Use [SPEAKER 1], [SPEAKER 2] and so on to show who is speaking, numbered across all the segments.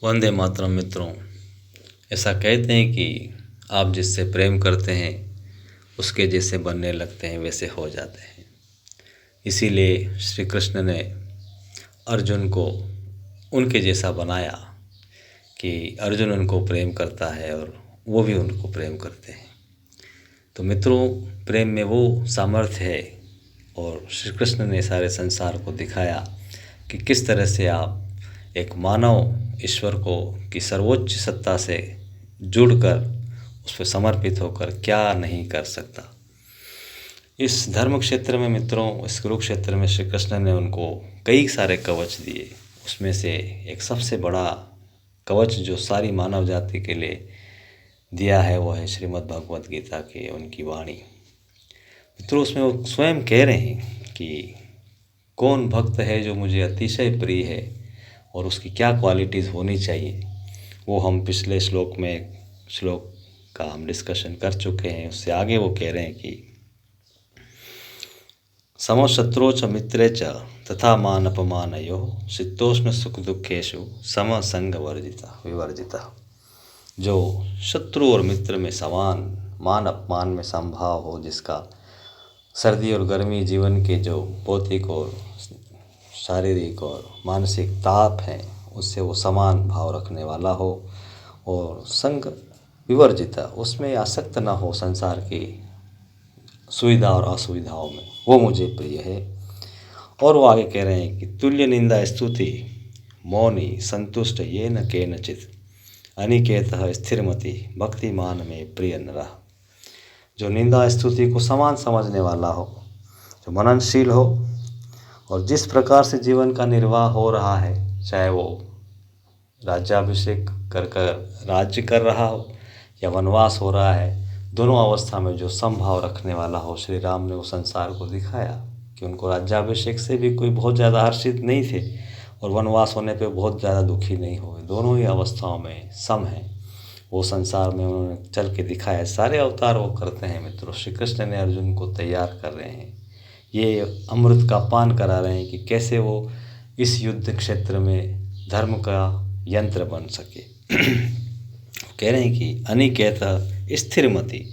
[SPEAKER 1] वंदे मातरम मित्रों। ऐसा कहते हैं कि आप जिससे प्रेम करते हैं उसके जैसे बनने लगते हैं, वैसे हो जाते हैं। इसीलिए श्री कृष्ण ने अर्जुन को उनके जैसा बनाया कि अर्जुन उनको प्रेम करता है और वो भी उनको प्रेम करते हैं। तो मित्रों, प्रेम में वो सामर्थ्य है और श्री कृष्ण ने सारे संसार को दिखाया कि किस तरह से आप एक मानव ईश्वर को की सर्वोच्च सत्ता से जुड़कर उस पर समर्पित होकर क्या नहीं कर सकता। इस धर्म क्षेत्र में मित्रों, इस कुरुक्षेत्र में श्री कृष्ण ने उनको कई सारे कवच दिए। उसमें से एक सबसे बड़ा कवच जो सारी मानव जाति के लिए दिया है वो है श्रीमद् भगवत गीता की उनकी वाणी। मित्रों, उसमें वो स्वयं कह रहे हैं कि कौन भक्त है जो मुझे अतिशय प्रिय है और उसकी क्या क्वालिटीज़ होनी चाहिए। वो हम पिछले श्लोक का हम डिस्कशन कर चुके हैं। उससे आगे वो कह रहे हैं कि समशत्रो च मित्रे च तथा मान अपमानयो शीतोष्ण सुख दुखेशु समसंग विवर्जिता। जो शत्रु और मित्र में समान मान अपमान में समभाव हो, जिसका सर्दी और गर्मी जीवन के जो भौतिक और शारीरिक और मानसिक ताप हैं उससे वो समान भाव रखने वाला हो और संग विवर्जिता, उसमें आसक्त ना हो संसार की सुविधा और असुविधाओं में, वो मुझे प्रिय है। और वो आगे कह रहे हैं कि तुल्य निंदा स्तुति मौनी संतुष्ट ये न केनचित अनिकेतः स्थिरमति भक्तिमान में प्रिय नरः। जो निंदा स्तुति को समान समझने वाला हो, जो मननशील हो और जिस प्रकार से जीवन का निर्वाह हो रहा है, चाहे वो राज्याभिषेक कर राज्य कर रहा हो या वनवास हो रहा है, दोनों अवस्था में जो समभाव रखने वाला हो। श्री राम ने वो संसार को दिखाया कि उनको राज्याभिषेक से भी कोई बहुत ज़्यादा हर्षित नहीं थे और वनवास होने पे बहुत ज़्यादा दुखी नहीं हुए। दोनों ही अवस्थाओं में सम हैं। वो संसार में उन्होंने चल के दिखाया। सारे अवतार वो करते हैं मित्रों। श्री कृष्ण ने अर्जुन को तैयार कर रहे हैं, ये अमृत का पान करा रहे हैं कि कैसे वो इस युद्ध क्षेत्र में धर्म का यंत्र बन सके। कह रहे हैं कि अनिकेत स्थिरमति।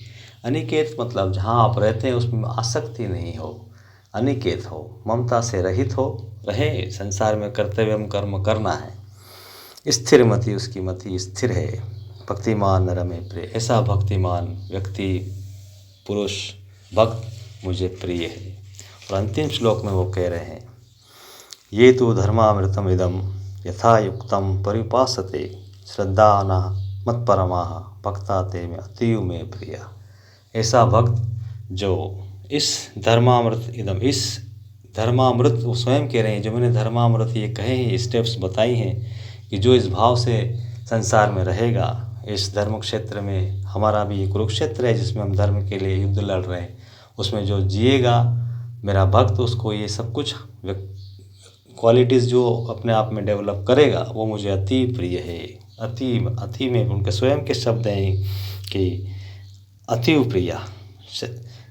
[SPEAKER 1] अनिकेत मतलब जहाँ आप रहते हैं उसमें आसक्ति नहीं हो, अनिकेत हो, ममता से रहित हो रहे। संसार में कर्तव्य कर्म करना है। स्थिरमति, उसकी मति स्थिर है। भक्तिमान नर में प्रिय, ऐसा भक्तिमान व्यक्ति पुरुष भक्त मुझे प्रिय है। और अंतिम श्लोक में वो कह रहे हैं, ये तो धर्मामृतम इदम यथा युक्तम परिपासते श्रद्धाना मत परमा भक्ता ते में अतीव में प्रिया। ऐसा भक्त जो इस धर्मामृत वो स्वयं कह रहे हैं, जो मैंने धर्मामृत ये कहे हैं, स्टेप्स बताई हैं कि जो इस भाव से संसार में रहेगा, इस धर्म क्षेत्र में, हमारा भी ये कुरुक्षेत्र है जिसमें हम धर्म के लिए युद्ध लड़ रहे हैं, उसमें जो जिएगा मेरा भक्त, उसको ये सब कुछ क्वालिटीज़ जो अपने आप में डेवलप करेगा, वो मुझे अति प्रिय है। अति में उनके स्वयं के शब्द हैं कि अतीव प्रिया,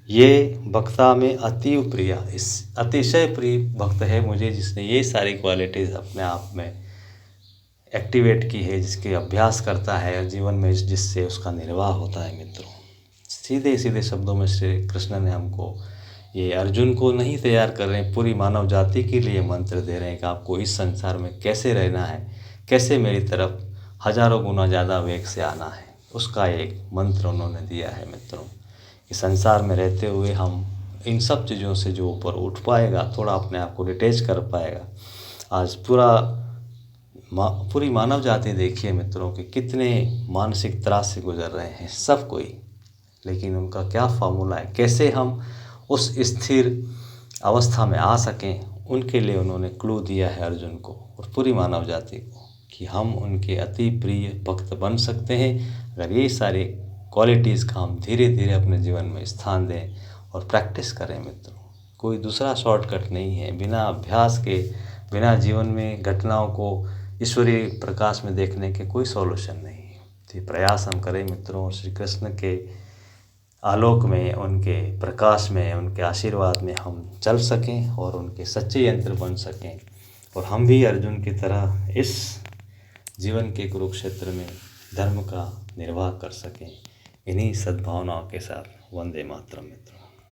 [SPEAKER 1] ये भक्ता में अतीव प्रिया, इस अतिशय प्रिय भक्त है मुझे जिसने ये सारी क्वालिटीज़ अपने आप में एक्टिवेट की है, जिसके अभ्यास करता है जीवन में, जिससे उसका निर्वाह होता है। मित्रों, सीधे सीधे शब्दों में श्री कृष्ण ने हमको, ये अर्जुन को नहीं तैयार कर रहे हैं, पूरी मानव जाति के लिए मंत्र दे रहे हैं कि आपको इस संसार में कैसे रहना है, कैसे मेरी तरफ हजारों गुना ज़्यादा वेग से आना है, उसका एक मंत्र उन्होंने दिया है। मित्रों, कि संसार में रहते हुए हम इन सब चीज़ों से जो ऊपर उठ पाएगा, थोड़ा अपने आप को डिटैच कर पाएगा। आज पूरी मानव जाति देखिए मित्रों कि कितने मानसिक त्रास से गुजर रहे हैं सब कोई, लेकिन उनका क्या फार्मूला है, कैसे हम उस स्थिर अवस्था में आ सकें, उनके लिए उन्होंने क्लू दिया है अर्जुन को और पूरी मानव जाति को कि हम उनके अति प्रिय भक्त बन सकते हैं अगर ये सारी क्वालिटीज़ का हम धीरे धीरे अपने जीवन में स्थान दें और प्रैक्टिस करें। मित्रों, कोई दूसरा शॉर्टकट नहीं है। बिना अभ्यास के, बिना जीवन में घटनाओं को ईश्वरीय प्रकाश में देखने के कोई सॉल्यूशन नहीं है। तो प्रयास हम करें मित्रों, और श्री कृष्ण के आलोक में, उनके प्रकाश में, उनके आशीर्वाद में हम चल सकें और उनके सच्चे यंत्र बन सकें और हम भी अर्जुन की तरह इस जीवन के कुरुक्षेत्र में धर्म का निर्वाह कर सकें। इन्हीं सद्भावनाओं के साथ वंदे मातरम मित्रों।